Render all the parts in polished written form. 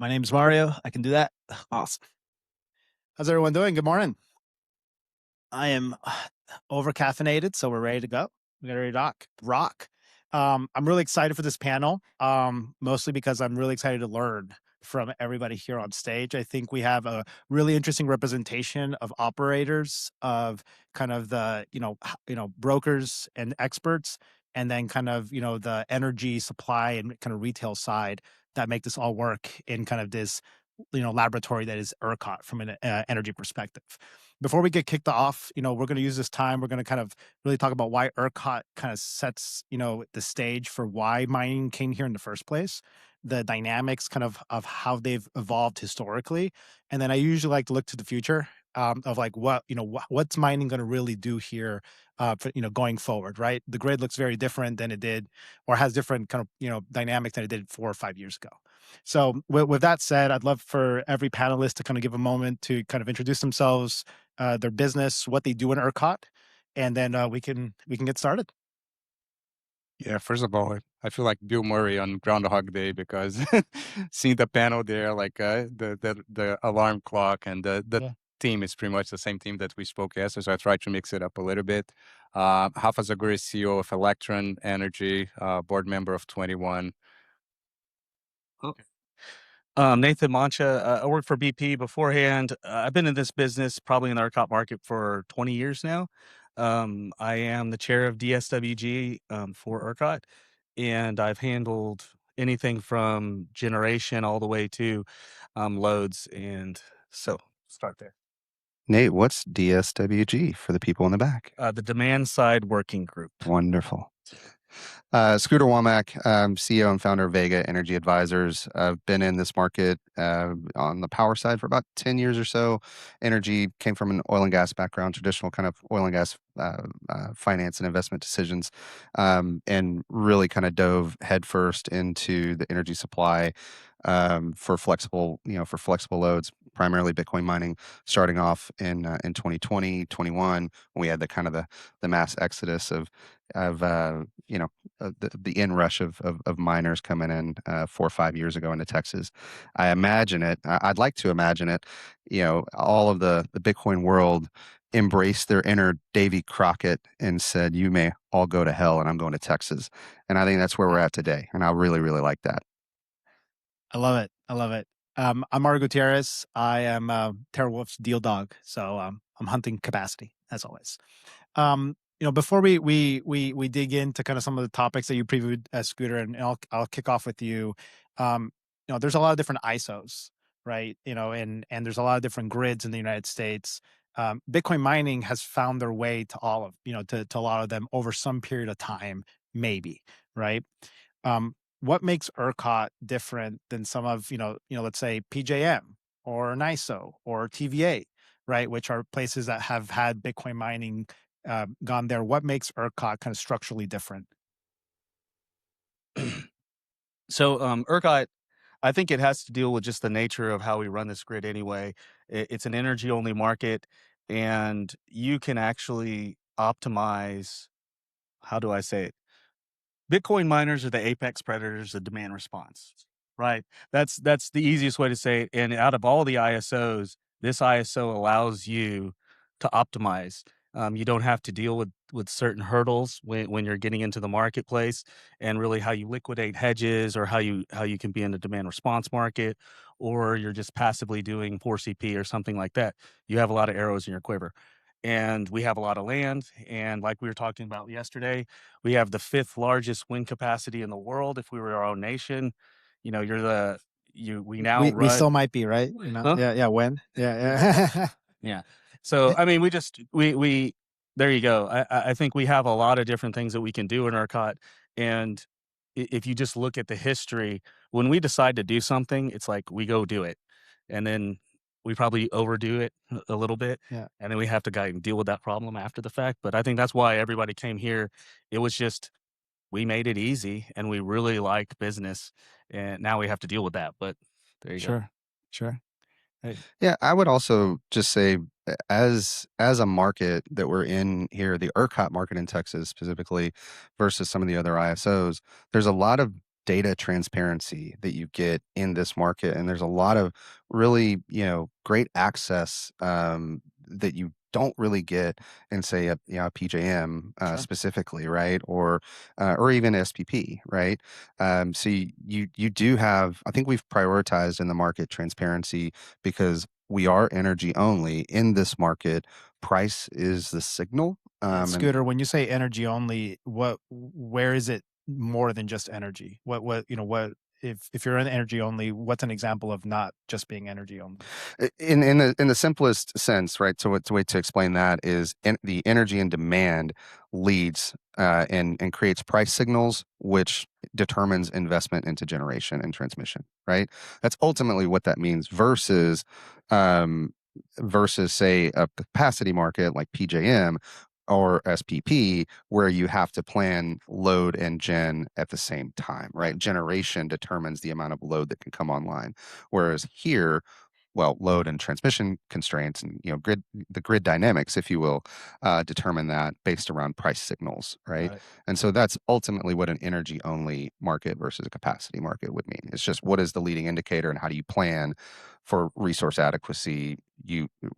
My name's Mario. I can do that. Awesome. How's everyone doing? Good morning. I am over caffeinated, so we're ready to go. We're ready to rock. I'm really excited for this panel, mostly because I'm really excited to learn from everybody here on stage. I think we have a really interesting representation of operators, of kind of the brokers and experts, and then kind of the energy supply and kind of retail side that make this all work in kind of this laboratory that is ERCOT from an energy perspective. Before we get kicked off, we're going to use this time. We're going to kind of really talk about why ERCOT kind of sets, the stage for why mining came here in the first place, the dynamics kind of how they've evolved historically. And then I usually like to look to the future, of like what's mining going to really do here, for, going forward, right? The grid looks very different than it did, or has different kind of, dynamics than it did 4 or 5 years ago. So with that said, I'd love for every panelist to kind of give a moment to kind of introduce themselves, their business, what they do in ERCOT, and then we can get started. Yeah, first of all, I feel like Bill Murray on Groundhog Day because seeing the panel there, like the alarm clock and the Yeah. team is pretty much the same team that we spoke yesterday. So I tried to mix it up a little bit. Rafa Zaguri, CEO of Electron Energy, board member of 21. Okay. Nathan Mancha. I worked for BP beforehand. I've been in this business probably in the ERCOT market for 20 years now. I am the chair of DSWG for ERCOT, and I've handled anything from generation all the way to loads. And so start there. Nate, what's DSWG for the people in the back? The demand side working group. Wonderful. Scooter Womack, CEO and founder of Vega Energy Advisors. I've been in this market on the power side for about 10 years or so. Energy came from an oil and gas background, traditional kind of oil and gas finance and investment decisions, and really kind of dove headfirst into the energy supply for flexible loads, primarily Bitcoin mining, starting off in 2020, 21, when we had the kind of the mass exodus of the inrush of miners coming in 4 or 5 years ago into Texas. I'd like to imagine it. All of the Bitcoin world embraced their inner Davy Crockett and said, "You may all go to hell, and I'm going to Texas." And I think that's where we're at today. And I really, really like that. I love it. I love it. I'm Mario Gutierrez. I am TerraWolf's deal dog, so I'm hunting capacity as always. Before we dig into kind of some of the topics that you previewed, Scooter, and I'll kick off with you. There's a lot of different ISOs, right? And there's a lot of different grids in the United States. Bitcoin mining has found their way to all of to a lot of them over some period of time, maybe, right? What makes ERCOT different than some of let's say PJM or NISO or TVA, right? Which are places that have had Bitcoin mining gone there. What makes ERCOT kind of structurally different? So ERCOT, I think it has to deal with just the nature of how we run this grid anyway. It's an energy only market, and you can actually optimize. How do I say it? Bitcoin miners are the apex predators of demand response, right? That's the easiest way to say it. And out of all the ISOs, this ISO allows you to optimize. You don't have to deal with certain hurdles when you're getting into the marketplace, and really how you liquidate hedges, or how you can be in the demand response market, or you're just passively doing 4CP or something like that. You have a lot of arrows in your quiver. And we have a lot of land. And like we were talking about yesterday, we have the fifth largest wind capacity in the world. If we were our own nation, we now We run. still might be, right? Huh? Yeah. When? Yeah. Yeah. So I mean, we there you go. I think we have a lot of different things that we can do in ERCOT. And if you just look at the history, when we decide to do something, it's like we go do it, and then we probably overdo it a little bit, Yeah. and then we have to go and deal with that problem after the fact. But I think that's why everybody came here. It was just we made it easy, and we really like business, and now we have to deal with that. But there you go. Sure. Hey. Yeah, I would also just say, as a market that we're in here, the ERCOT market in Texas specifically, versus some of the other ISOs, there's a lot of data transparency that you get in this market, and there's a lot of really, great access that you don't really get in, say, a PJM Sure. specifically, right? Or even SPP, right? So you do have. I think we've prioritized in the market transparency because we are energy only in this market. Price is the signal. And And Scooter, when you say energy only, where is it more than just energy? What if you're in energy only, what's an example of not just being energy only? in the simplest sense, right? So what's a way to explain that is the energy and demand leads and creates price signals, which determines investment into generation and transmission, right? That's ultimately what that means um, versus say a capacity market like PJM or SPP, where you have to plan load and gen at the same time, right? Generation determines the amount of load that can come online. Whereas here, well, load and transmission constraints and the grid dynamics, if you will, determine that based around price signals, right? Got it. And so that's ultimately what an energy only market versus a capacity market would mean. It's just what is the leading indicator and how do you plan for resource adequacy?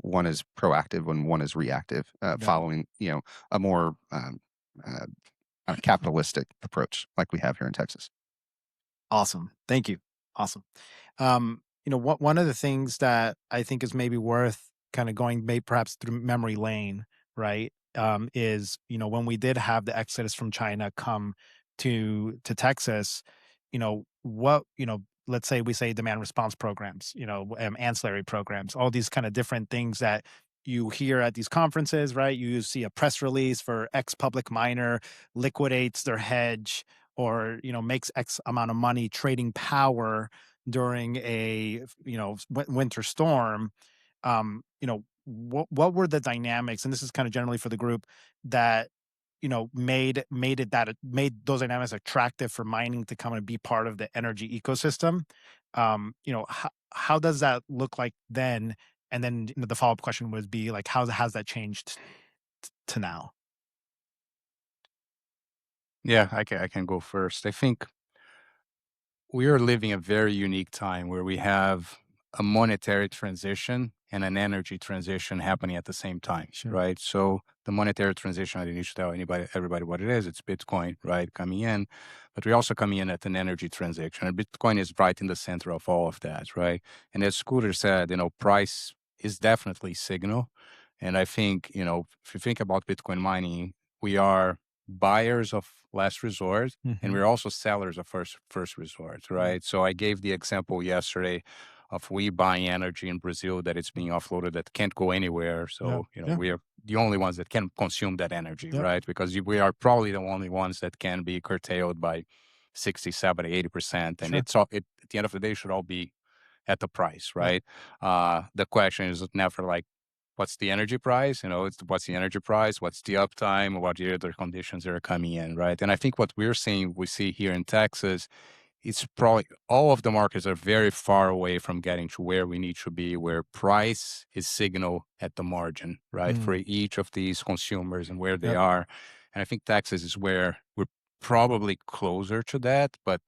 One is proactive and one is reactive, Got it. following a more uh, capitalistic approach like we have here in Texas. Awesome. Thank you. Awesome. One of the things that I think is maybe worth kind of going maybe perhaps through memory lane, right? Is, when we did have the exodus from China come to Texas, let's say we say demand response programs, ancillary programs, all these kind of different things that you hear at these conferences, right? You see a press release for X public miner liquidates their hedge or makes X amount of money trading power during a winter storm. What were the dynamics, and this is kind of generally for the group, that made those dynamics attractive for mining to come and be part of the energy ecosystem? How does that look like then? And then the follow-up question would be like, how has that changed to now? Yeah, I can go first. I think we are living a very unique time where we have a monetary transition and an energy transition happening at the same time, Sure. right? So the monetary transition, I didn't need to tell everybody what it is. It's Bitcoin, right, coming in, but we're also coming in at an energy transition, and Bitcoin is right in the center of all of that, right? And as Scooter said, price is definitely signal, and I think if you think about Bitcoin mining, we are buyers of last resort, and we're also sellers of first resort, right? So I gave the example yesterday of we buying energy in Brazil that it's being offloaded that can't go anywhere. So Yeah. we are the only ones that can consume that energy, Yeah. right? Because we are probably the only ones that can be curtailed by 60, 70, 80%. And Sure. it's all at the end of the day should all be at the price, right? The question is never like, what's the energy price? What's the energy price? What's the uptime? What are the other conditions that are coming in, right? And I think what we see here in Texas, it's probably all of the markets are very far away from getting to where we need to be, where price is signal at the margin, right? For each of these consumers and where they Yep. are. And I think Texas is where we're probably closer to that, but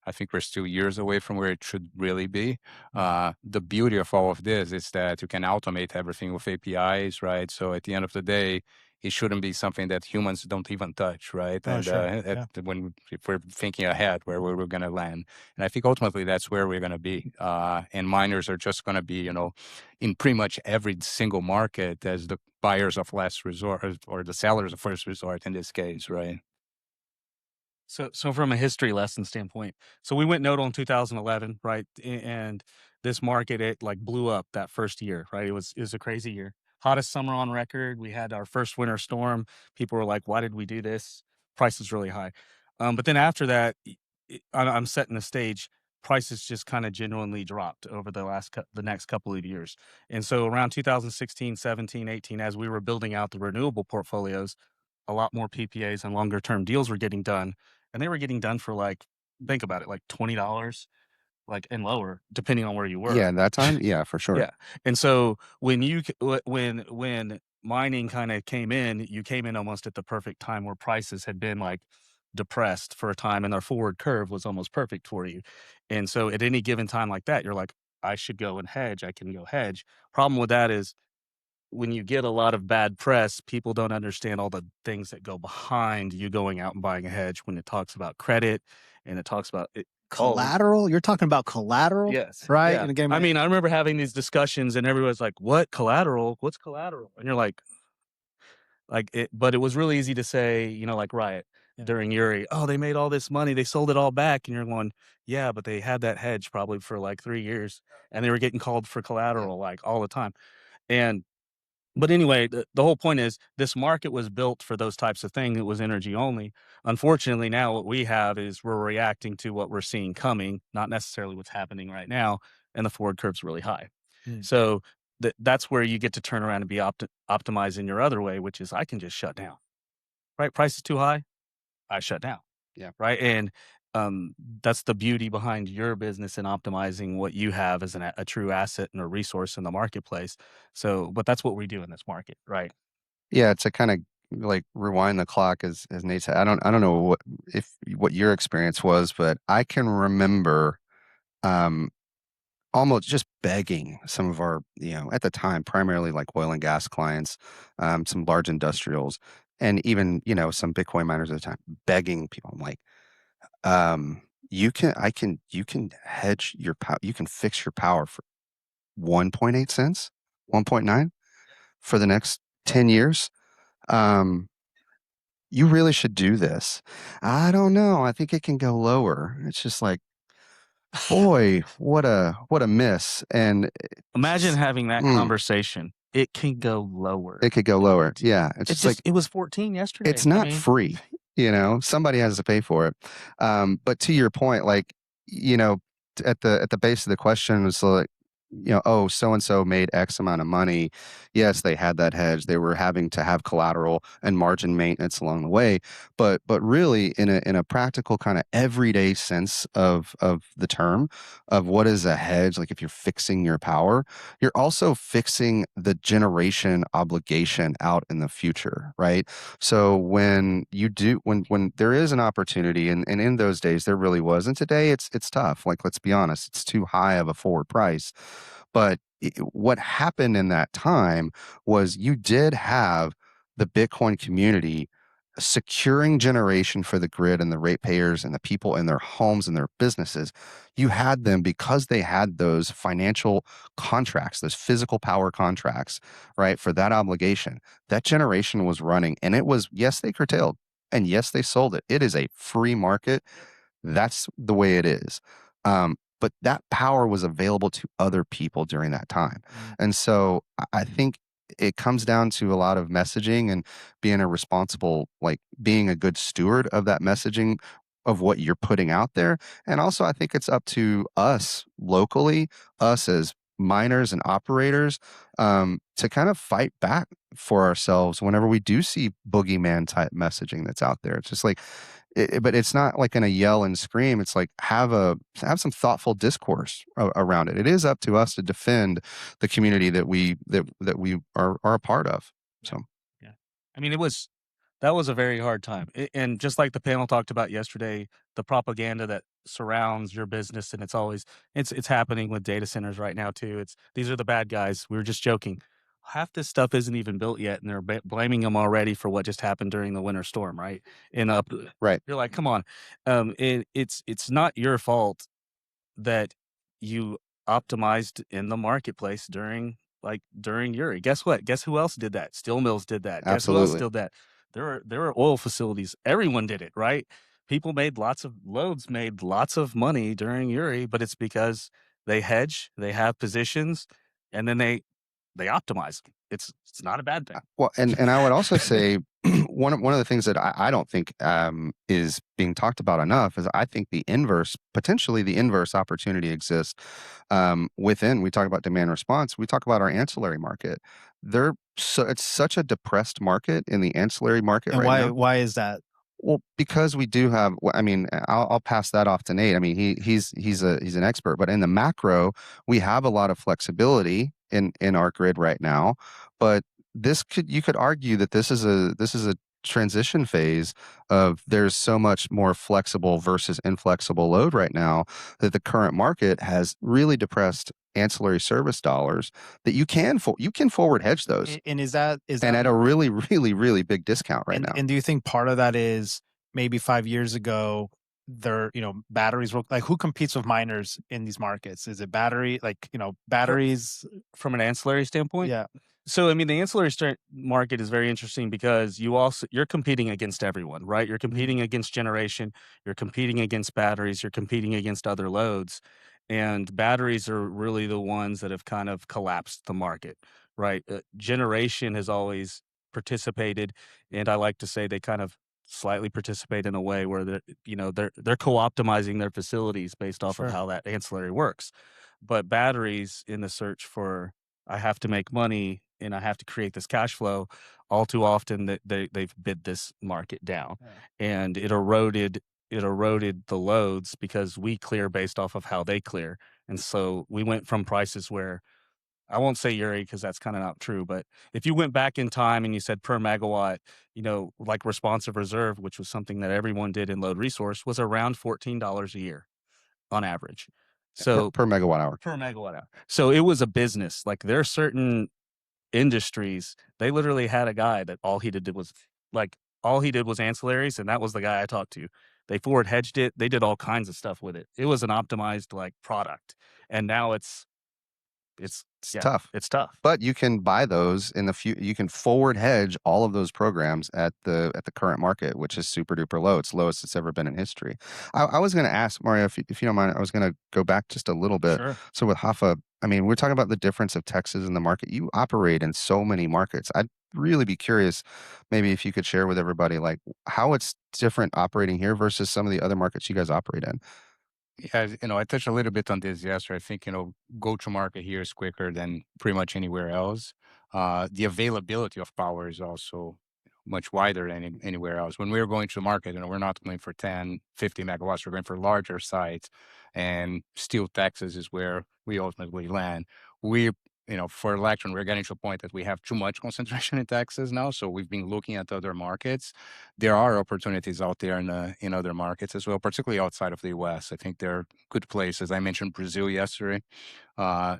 I think we're still years away from where it should really be. The beauty of all of this is that you can automate everything with APIs, right? So at the end of the day, it shouldn't be something that humans don't even touch, right? Oh, And sure. Yeah. if we're thinking ahead where we're going to land, and I think ultimately that's where we're going to be. And miners are just going to be, in pretty much every single market as the buyers of last resort or the sellers of first resort in this case, right? So from a history lesson standpoint, so we went nodal in 2011, right? And this market, it like blew up that first year, right? It was a crazy year. Hottest summer on record. We had our first winter storm. People were like, "Why did we do this?" Price is really high. But then after that, I'm setting the stage. Prices just kind of genuinely dropped over the next couple of years. And so around 2016, 17, 18, as we were building out the renewable portfolios, a lot more PPAs and longer term deals were getting done, and they were getting done for like, think about it, like $20, like, and lower, depending on where you were. Yeah, that time, yeah, for sure. Yeah. And so when when mining kind of came in, you came in almost at the perfect time where prices had been like depressed for a time and our forward curve was almost perfect for you. And so at any given time like that, you're like, I should go and hedge. I can go hedge. Problem with that is when you get a lot of bad press, people don't understand all the things that go behind you going out and buying a hedge when it talks about credit and it talks about it. Collateral? You're talking about collateral? Yes. Right? Yeah. And again, I mean, I remember having these discussions and everyone's like, what collateral? What's collateral? And you're like it, but it was really easy to say, like Riot during Uri, oh, they made all this money. They sold it all back. And you're going, yeah, but they had that hedge probably for like 3 years and they were getting called for collateral like all the time. But anyway, the whole point is this market was built for those types of things. It was energy only. Unfortunately, now what we have is we're reacting to what we're seeing coming, not necessarily what's happening right now. And the forward curve's really high. So that's where you get to turn around and be optimizing your other way, which is I can just shut down, right? Price is too high. I shut down. Yeah. Right. And that's the beauty behind your business and optimizing what you have as a true asset and a resource in the marketplace. So, but that's what we do in this market, right? Yeah, to kind of like rewind the clock, as Nate said. I don't know what your experience was, but I can remember almost just begging some of our, at the time, primarily like oil and gas clients, some large industrials, and even, some Bitcoin miners at the time, begging people. I'm like, you can hedge your power, you can fix your power for 1.8 cents, 1.9 for the next 10 years. You really should do this. I don't know. I think it can go lower. It's just like, boy, what a miss. And Imagine having that mm, conversation. It can go lower. it could go lower. Yeah. It's It's just like, it was 14 yesterday. it's not free, somebody has to pay for it. But to your point, like, at the base of the question was like, oh, so and so made X amount of money. Yes, they had that hedge. They were having to have collateral and margin maintenance along the way. But really, in a practical kind of everyday sense of the term, of what is a hedge, like if you're fixing your power, you're also fixing the generation obligation out in the future, right? So when there is an opportunity, and in those days there really was, and today it's tough. Like, let's be honest, it's too high of a forward price. But what happened in that time was you did have the Bitcoin community securing generation for the grid and the ratepayers and the people in their homes and their businesses. You had them because they had those financial contracts, those physical power contracts, right? For that obligation, that generation was running, and it was, yes, they curtailed, and yes, they sold it. It is a free market. That's the way it is. But that power was available to other people during that time. And so I think it comes down to a lot of messaging and being a responsible, like being a good steward of that messaging of what you're putting out there. And also, I think it's up to us locally, us as miners and operators, to kind of fight back for ourselves whenever we do see boogeyman type messaging that's out there. It's just like, but it's not like in a yell and scream. It's like have some thoughtful discourse around it. It is up to us to defend the community that we are a part of. So, yeah, I mean, that was a very hard time. And just like the panel talked about yesterday, the propaganda that surrounds your business, and it's happening with data centers right now too. These are the bad guys. We were just joking. Half this stuff isn't even built yet, and they're blaming them already for what just happened during the winter storm, right? And right. you're like, come on, it's not your fault that you optimized in the marketplace during Uri. Guess what? Guess who else did that? Steel mills did that. Guess who else Absolutely. did that? There are oil facilities. Everyone did it, right? People made made lots of money during Uri, but it's because they hedge, they have positions, and then they optimize. It's not a bad thing. Well, and I would also say one of the things that I don't think is being talked about enough is I think potentially the inverse opportunity exists within. We talk about demand response. We talk about our ancillary market. It's such a depressed market in the ancillary market and right now. Why is that? Well, because we do have. I mean, I'll pass that off to Nate. I mean, he's an expert, but in the macro, we have a lot of flexibility in our grid right now. But you could argue that this is a transition phase of there's so much more flexible versus inflexible load right now that the current market has really depressed ancillary service dollars that you can forward hedge those And is that and at a really really big discount right now. and do you think part of that is maybe 5 years ago batteries were like, who competes with miners in these markets? Is it batteries? From an ancillary standpoint? Yeah, So, I mean, the ancillary market is very interesting because you're competing against everyone, right? You're competing against generation, you're competing against batteries, you're competing against other loads. And batteries are really the ones that have kind of collapsed the market, right? Generation has always participated, and I like to say they kind of slightly participate in a way where they're co-optimizing their facilities based off sure. of how that ancillary works. But batteries, in the search for I have to make money and I have to create this cash flow, all too often that they've bid this market down. Yeah. And it eroded the loads because we clear based off of how they clear. And so we went from prices where I won't say Uri because that's kind of not true, but if you went back in time and you said per megawatt, like responsive reserve, which was something that everyone did in load resource, was around $14 a year on average. So per megawatt hour. per megawatt hour. So it was a business. Like there are certain industries, they literally had a guy that all he did was ancillaries, and that was the guy I talked to. They forward hedged it. They did all kinds of stuff with it. It was an optimized like product. And now it's Tough. It's tough. But you can buy those in the you can forward hedge all of those programs at the current market, which is super duper low. It's lowest it's ever been in history. I was going to ask Mario, if you don't mind, I was going to go back just a little bit. Sure. So with Hoffa, I mean, we're talking about the difference of Texas and the market. You operate in so many markets. I'd really be curious, maybe if you could share with everybody like how it's different operating here versus some of the other markets you guys operate in. Yeah, I touched a little bit on this yesterday. I think, go to market here is quicker than pretty much anywhere else. The availability of power is also much wider than anywhere else. When we're going to market, we're not going for 10, 50 megawatts, we're going for larger sites. And still Texas is where we ultimately land. For election, we're getting to a point that we have too much concentration in Texas now. So we've been looking at other markets. There are opportunities out there in other markets as well, particularly outside of the US. I think there are good places. I mentioned Brazil yesterday.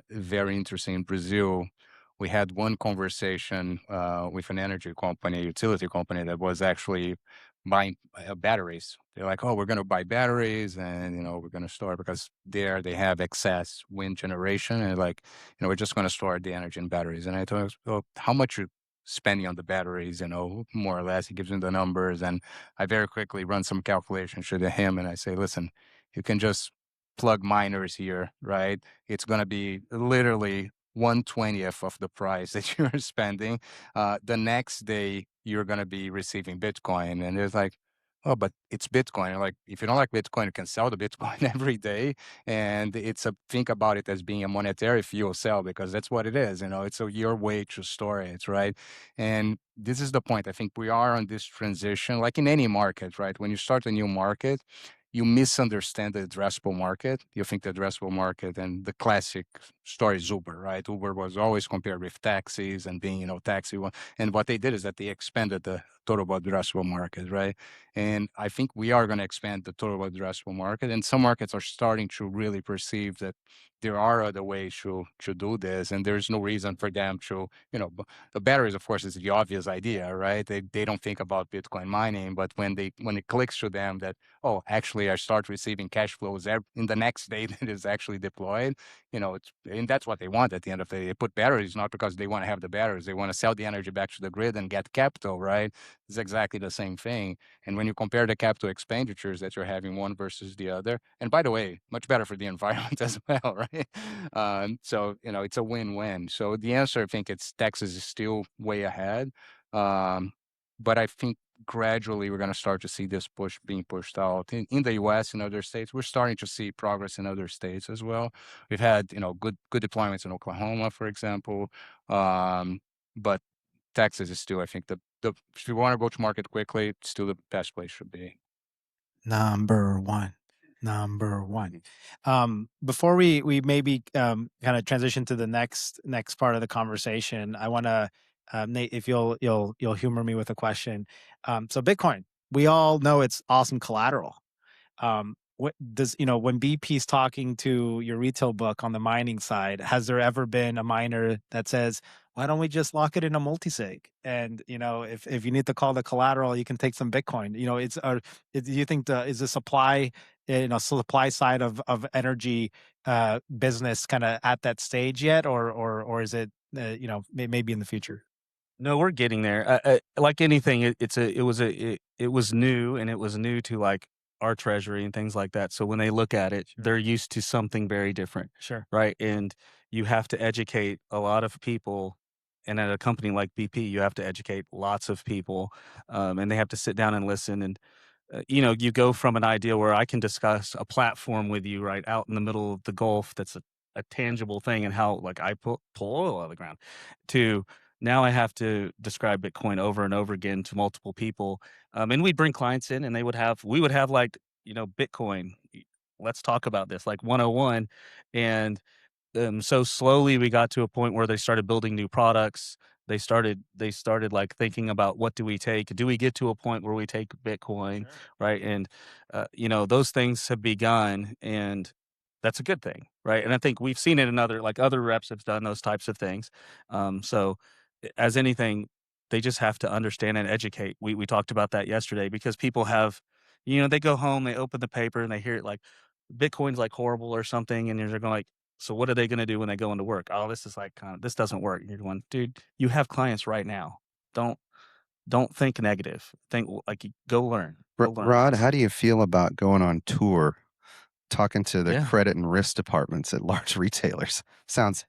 Very interesting. In Brazil, we had one conversation with an energy company, utility company that was actually buying batteries. They're like, oh, we're going to buy batteries and, we're going to store because there they have excess wind generation. And like, we're just going to store the energy in batteries. And I told him, well, how much you spending on the batteries, more or less. He gives me the numbers. And I very quickly run some calculations to him. And I say, listen, you can just plug miners here, right? It's going to be literally 1/20th of the price that you're spending. The next day, you're going to be receiving Bitcoin. And it's like, oh, but it's Bitcoin. And like, if you don't like Bitcoin, you can sell the Bitcoin every day. And think about it as being a monetary fuel cell because that's what it is. It's your way to store it, right? And this is the point. I think we are on this transition, like in any market, right? When you start a new market, you misunderstand the addressable market. You think the addressable market, and the classic story is Uber, right? Uber was always compared with taxis and being, taxi one. And what they did is that they expanded the total addressable market, right? And I think we are going to expand the total addressable market. And some markets are starting to really perceive that there are other ways to do this. And there's no reason for them to, the batteries, of course, is the obvious idea, right? They don't think about Bitcoin mining, but when it clicks to them that, oh, actually, I start receiving cash flows in the next day that is actually deployed. And that's what they want at the end of the day. They put batteries not because they want to have the batteries. They want to sell the energy back to the grid and get capital, right? It's exactly the same thing. And when you compare the capital expenditures that you're having one versus the other, and by the way, much better for the environment as well, right? So, it's a win-win. So the answer, I think Texas is still way ahead. But I think gradually we're going to start to see this being pushed out in the US and other states. We're starting to see progress in other states as well. We've had, good deployments in Oklahoma, for example. But Texas is still, I think, if you want to go to market quickly, it's still the best place to be. Number one. Before we maybe kind of transition to the next part of the conversation, I want to Nate, if you'll humor me with a question. So Bitcoin, we all know it's awesome collateral. What does, when BP's talking to your retail book on the mining side, has there ever been a miner that says, why don't we just lock it in a multisig? And, if you need to call the collateral, you can take some Bitcoin. Do you think is the supply side of energy business kind of at that stage yet, or is it, maybe in the future? No, we're getting there. Like anything, it was new, and it was new to like our treasury and things like that. So when they look at it, Sure. they're used to something very different, Sure. right? And you have to educate a lot of people. And at a company like BP, you have to educate lots of people, and they have to sit down and listen. And you go from an idea where I can discuss a platform with you right out in the middle of the Gulf that's a tangible thing, and how like I pull oil out of the ground, to now I have to describe Bitcoin over and over again to multiple people. And we'd bring clients in, and we would have like, Bitcoin. Let's talk about this, like 101. And so slowly we got to a point where they started building new products. They started like thinking about, what do we take? Do we get to a point where we take Bitcoin, Sure. right? And those things have begun, and that's a good thing, right? And I think we've seen it in other reps have done those types of things. So as anything, they just have to understand and educate. We talked about that yesterday, because people have, they go home, they open the paper, and they hear it like Bitcoin's like horrible or something, and they're going like, so what are they going to do when they go into work? Oh, this is like this doesn't work. And you're going, dude, you have clients right now. Don't don't think negative. Think like, go learn. Go learn. Rod, how do you feel about going on tour, talking to the Yeah. credit and risk departments at large retailers? Sounds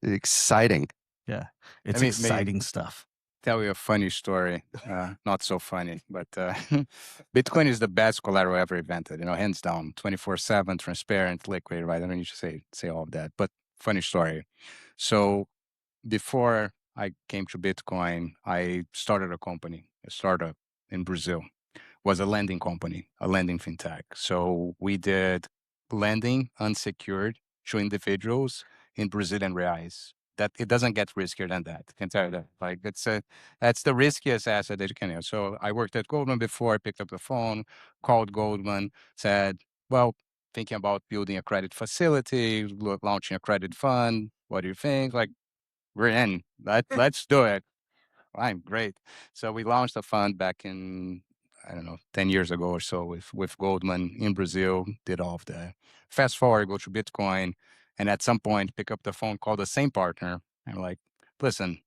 exciting. Yeah, it's I mean, exciting stuff. Tell you a funny story. Not so funny, but Bitcoin is the best collateral ever invented. Hands down, 24/7, transparent, liquid. Right? I don't need to say all of that. But funny story. So before I came to Bitcoin, I started a company, a startup in Brazil. Was a lending company, a lending fintech. So we did lending unsecured to individuals in Brazilian reais. That it doesn't get riskier than that. I can tell you that. Like that's the riskiest asset that you can have. So I worked at Goldman before. I picked up the phone, called Goldman, said, "Well, thinking about building a credit facility, launching a credit fund. What do you think?" Like, we're in. Let's do it. Fine, great. So we launched a fund back in, I don't know, 10 years ago or so with Goldman in Brazil, did all of that. Fast forward, go to Bitcoin, and at some point pick up the phone, call the same partner, and I'm like, listen,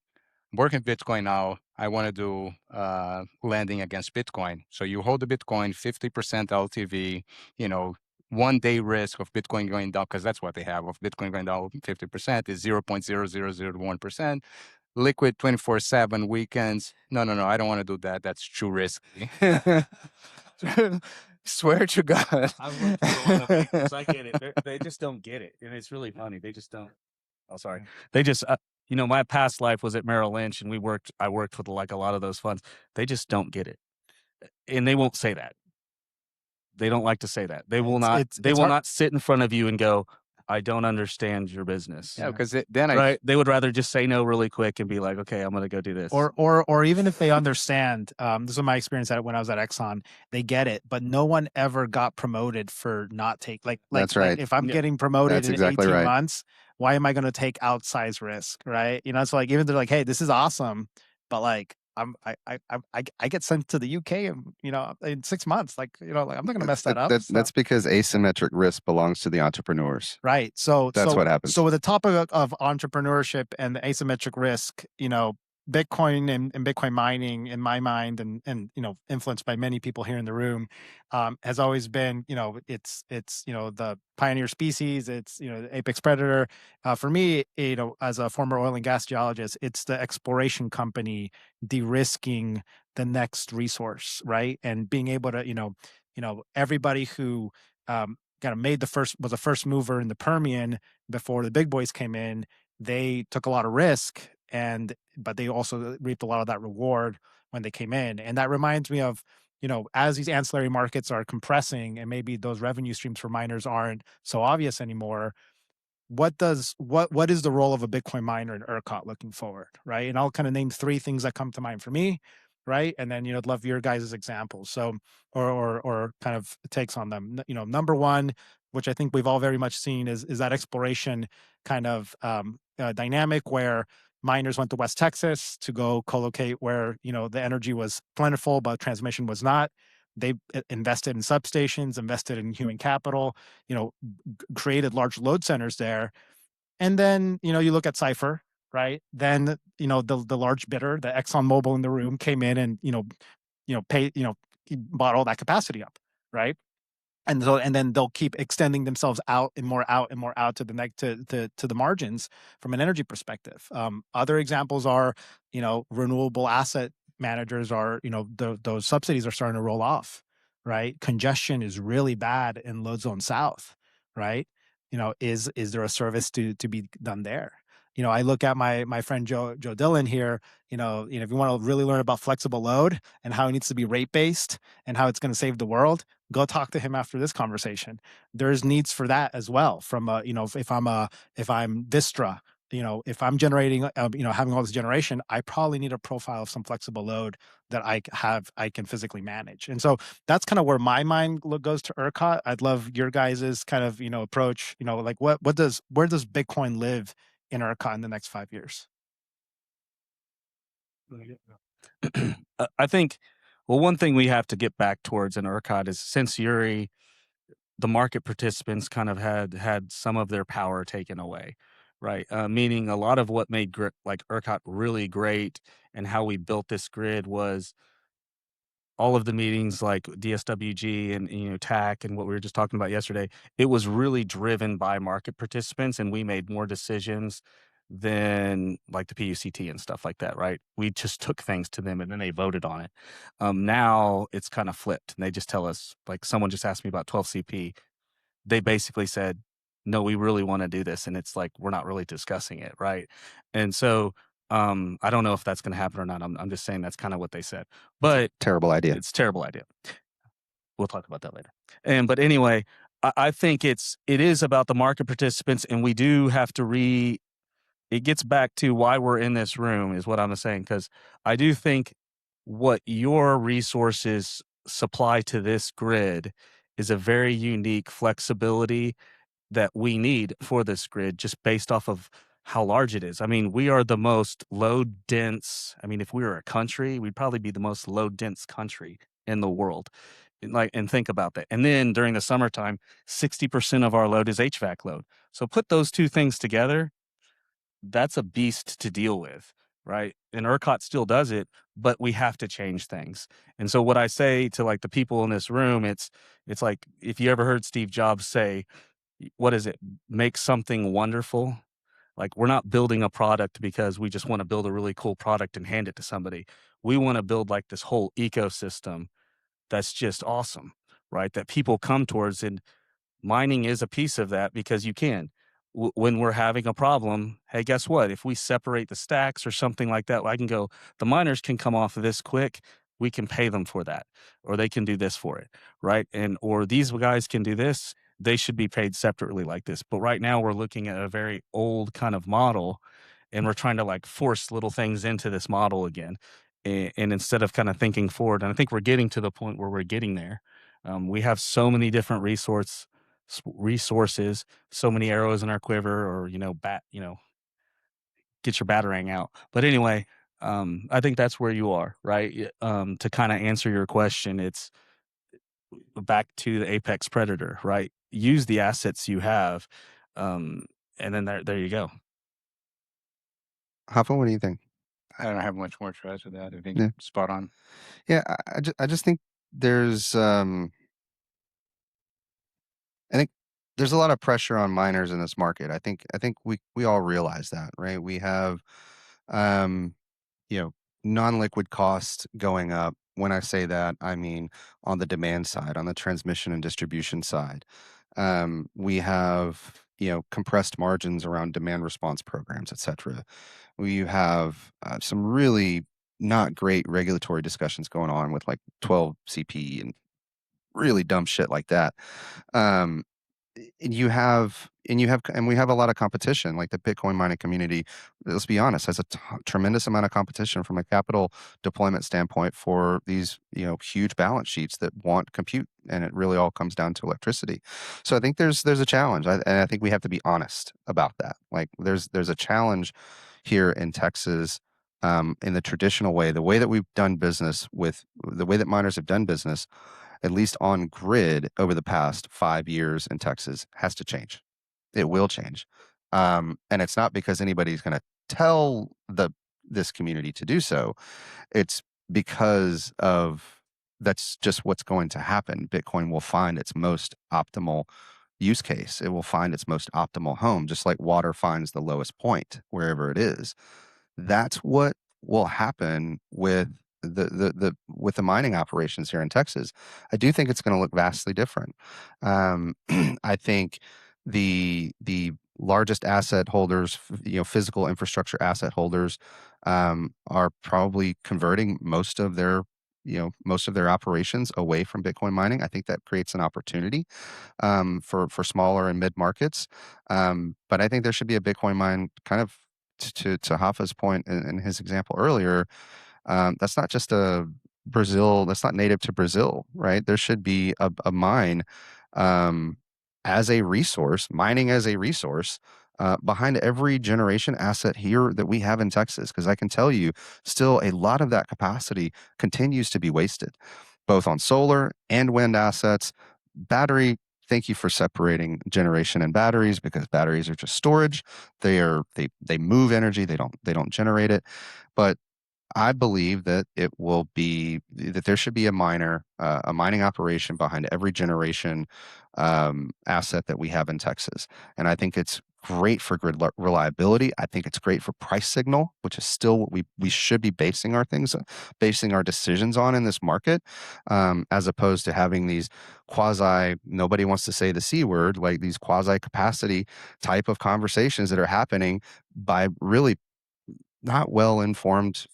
I'm working Bitcoin now. I want to do lending against Bitcoin. So you hold the Bitcoin, 50% LTV, 1 day risk of Bitcoin going down, because that's what they have, of Bitcoin going down 50% is 0.0001%. Liquid 24/7 weekends. No, I don't want to do that. That's too risky. Swear to God. I worked for a lot of people, so I get it. They just don't get it, and it's really funny. They just don't. Oh, sorry. They just, my past life was at Merrill Lynch, and I worked with like a lot of those funds. They just don't get it, and they won't say that. They don't like to say that. They will not. They it's will hard. not sit in front of you and go, "I don't understand your business." Yeah, because then Right? They would rather just say no really quick and be like, "Okay, I'm going to go do this." Or even if they understand, this is my experience when I was at Exxon, they get it, but no one ever got promoted for not take That's right. if I'm Yeah. getting promoted That's in exactly 18 right. months, why am I going to take outsized risk, right? It's like, even they're like, hey, this is awesome, but like I get sent to the UK in 6 months, like I'm not going to mess that up. That's because asymmetric risk belongs to the entrepreneurs. Right. So That's what happens. So with the topic of entrepreneurship and the asymmetric risk, Bitcoin and Bitcoin mining, in my mind, and influenced by many people here in the room, has always been, it's the pioneer species. It's the apex predator. For me, as a former oil and gas geologist, it's the exploration company de-risking the next resource, right? And being able to, everybody who kind of was a first mover in the Permian before the big boys came in. They took a lot of risk, but they also reaped a lot of that reward when they came in. And that reminds me of, as these ancillary markets are compressing and maybe those revenue streams for miners aren't so obvious anymore, what is the role of a Bitcoin miner in ERCOT looking forward, right? And I'll kind of name 3 things that come to mind for me, right? And then, I'd love your guys' examples. So, or kind of takes on them. Number one, which I think we've all very much seen, is that exploration kind of dynamic where miners went to West Texas to go co-locate where, the energy was plentiful, but transmission was not. They invested in substations, invested in human capital, created large load centers there. And then, you look at Cypher, right? Then, the large bidder, the ExxonMobil in the room came in and, he bought all that capacity up, right? And then they'll keep extending themselves out and more out and more out to the margins from an energy perspective. Other examples are, renewable asset managers are, those subsidies are starting to roll off, right? Congestion is really bad in load zone south, right? Is there a service to be done there? I look at my friend Joe Dillon here. If you want to really learn about flexible load and how it needs to be rate based and how it's going to save the world, go talk to him after this conversation. There's needs for that as well. From if I'm Vistra, if I'm generating, having all this generation, I probably need a profile of some flexible load that I can physically manage. And so that's kind of where my mind goes to ERCOT. I'd love your guys's kind of approach. Like where does Bitcoin live in ERCOT in the next 5 years? I think, well, one thing we have to get back towards in ERCOT is, since Uri, the market participants kind of had some of their power taken away, right? Meaning a lot of what made like ERCOT really great and how we built this grid was all of the meetings like DSWG and TAC and what we were just talking about yesterday. It was really driven by market participants, and we made more decisions than like the PUCT and stuff like that, right? We just took things to them and then they voted on it. Now it's kind of flipped, and they just tell us, like someone just asked me about 12CP. They basically said, no, we really want to do this, and it's like we're not really discussing it, right? And so I don't know if that's going to happen or not. I'm just saying that's kind of what they said, but Terrible idea. it's a terrible idea. We'll talk about that later. But anyway, I think it is about the market participants, and we do have to it gets back to why we're in this room, is what I'm saying, because I do think what your resources supply to this grid is a very unique flexibility that we need for this grid, just based off of how large it is. I mean, we are the most load dense. I mean, if we were a country, we'd probably be the most load dense country in the world. And think about that. And then during the summertime, 60% of our load is HVAC load. So put those two things together, that's a beast to deal with, right? And ERCOT still does it, but we have to change things. And so what I say to like the people in this room, it's like, if you ever heard Steve Jobs say, what is it? Make something wonderful. Like, we're not building a product because we just want to build a really cool product and hand it to somebody. We want to build like this whole ecosystem that's just awesome, right? That people come towards, and mining is a piece of that, because you can. When we're having a problem, hey, guess what? If we separate the stacks or something like that, I can go, the miners can come off of this quick. We can pay them for that, or they can do this for it, right? Or these guys can do this. They should be paid separately like this. But right now we're looking at a very old kind of model, and we're trying to like force little things into this model again. And instead of kind of thinking forward, and I think we're getting to the point where we're getting there. We have so many different resources, so many arrows in our quiver, or get your batarang out. But anyway, I think that's where you are, right? To kind of answer your question, it's back to the apex predator, right? Use the assets you have, and then there you go. Haffa, what do you think? I don't have much more to add to that. I think Yeah. spot on. Yeah, I just think there's I think there's a lot of pressure on miners in this market. I think we all realize that, right? We have you know, non-liquid costs going up. When I say that, I mean on the demand side, on the transmission and distribution side. We have, compressed margins around demand response programs, et cetera. We have some really not great regulatory discussions going on with like 12 CP and really dumb shit like that. and we have a lot of competition. Like the Bitcoin mining community, let's be honest, has a tremendous amount of competition from a capital deployment standpoint for these huge balance sheets that want compute, and it really all comes down to electricity. So I think there's a challenge, and I think we have to be honest about that. Like there's a challenge here in Texas. In the traditional way, the way that we've done business with the way that miners have done business, at least on grid over the past 5 years in Texas, has to change. It will change. And it's not because anybody's going to tell this community to do so. It's because of that's just what's going to happen. Bitcoin will find its most optimal use case. It will find its most optimal home, just like water finds the lowest point wherever it is. That's what will happen with with the mining operations here in Texas. I do think it's going to look vastly different. I think the largest asset holders, physical infrastructure asset holders, are probably converting most of their operations away from Bitcoin mining. I think that creates an opportunity for smaller and mid markets. But I think there should be a Bitcoin mine kind of to Hoffa's point in his example earlier. That's not just a Brazil. That's not native to Brazil, right? There should be a mine um, as a resource, mining as a resource. Behind every generation asset here that we have in Texas, because I can tell you, still a lot of that capacity continues to be wasted, both on solar and wind assets. Battery, thank you for separating generation and batteries, because batteries are just storage. They move energy, they don't generate it. But I believe that there should be a mining operation behind every generation asset that we have in Texas. And I think it's great for grid reliability. I think it's great for price signal, which is still what we should be basing our decisions on in this market, as opposed to having these nobody wants to say the C word, like these quasi capacity type of conversations that are happening by really not well informed,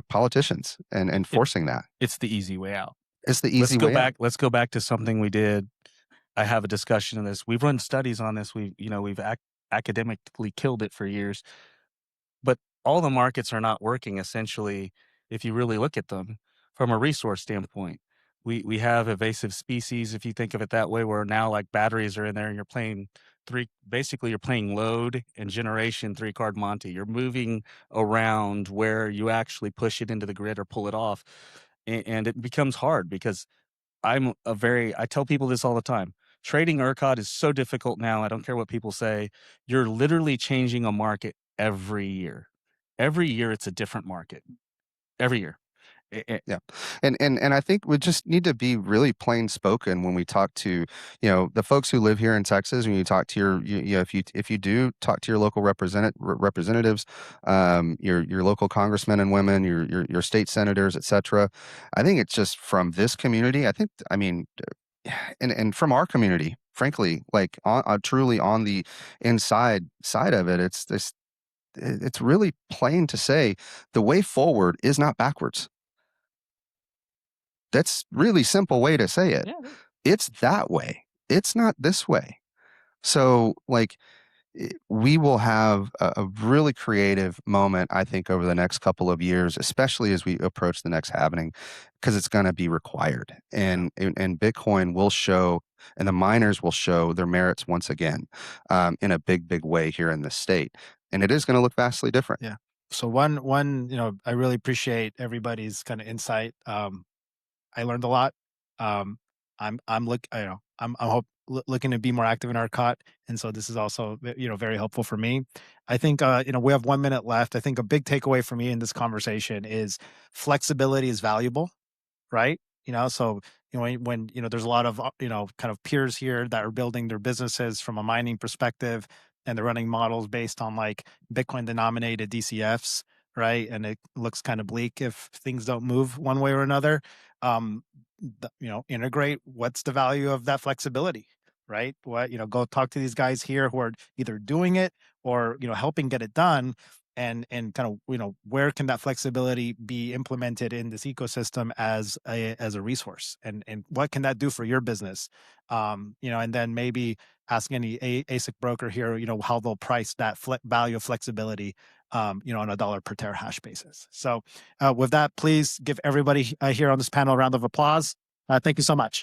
politicians, and forcing that. It's the easy way out. It's the easy way out. Let's go back to something we did. I have a discussion on this. We've run studies on this. We've academically killed it for years, but all the markets are not working essentially if you really look at them from a resource standpoint. We have evasive species, if you think of it that way, where now like batteries are in there and you're playing load and generation 3-card Monte. You're moving around where you actually push it into the grid or pull it off. And it becomes hard because I tell people this all the time. Trading ERCOT is so difficult now. I don't care what people say. You're literally changing a market every year. Every year it's a different market. Every year. Yeah. And I think we just need to be really plain spoken when we talk to, the folks who live here in Texas. When you talk to if you do talk to your local representatives, your local congressmen and women, your state senators, etc. I think it's just from this community. I mean, and from our community, frankly, like truly on the inside side of it, it's really plain to say the way forward is not backwards. That's really simple way to say it. Yeah. It's that way. It's not this way. So like we will have a really creative moment, I think, over the next couple of years, especially as we approach the next halving, because it's going to be required. And Bitcoin will show, and the miners will show their merits once again, in a big, big way here in the state. And it is going to look vastly different. Yeah. So one, I really appreciate everybody's kind of insight. I learned a lot. I'm looking to be more active in ERCOT, and so this is also very helpful for me. I think we have 1 minute left. I think a big takeaway for me in this conversation is flexibility is valuable, right? So when there's a lot of kind of peers here that are building their businesses from a mining perspective, and they're running models based on like Bitcoin denominated DCFs, right? And it looks kind of bleak if things don't move one way or another. Integrate what's the value of that flexibility, right? Go talk to these guys here who are either doing it or helping get it done, and kind of, where can that flexibility be implemented in this ecosystem as a resource, and what can that do for your business? And then maybe ask any ASIC broker here, how they'll price that value of flexibility, on a dollar per terahash basis. So with that, please give everybody here on this panel a round of applause. Thank you so much.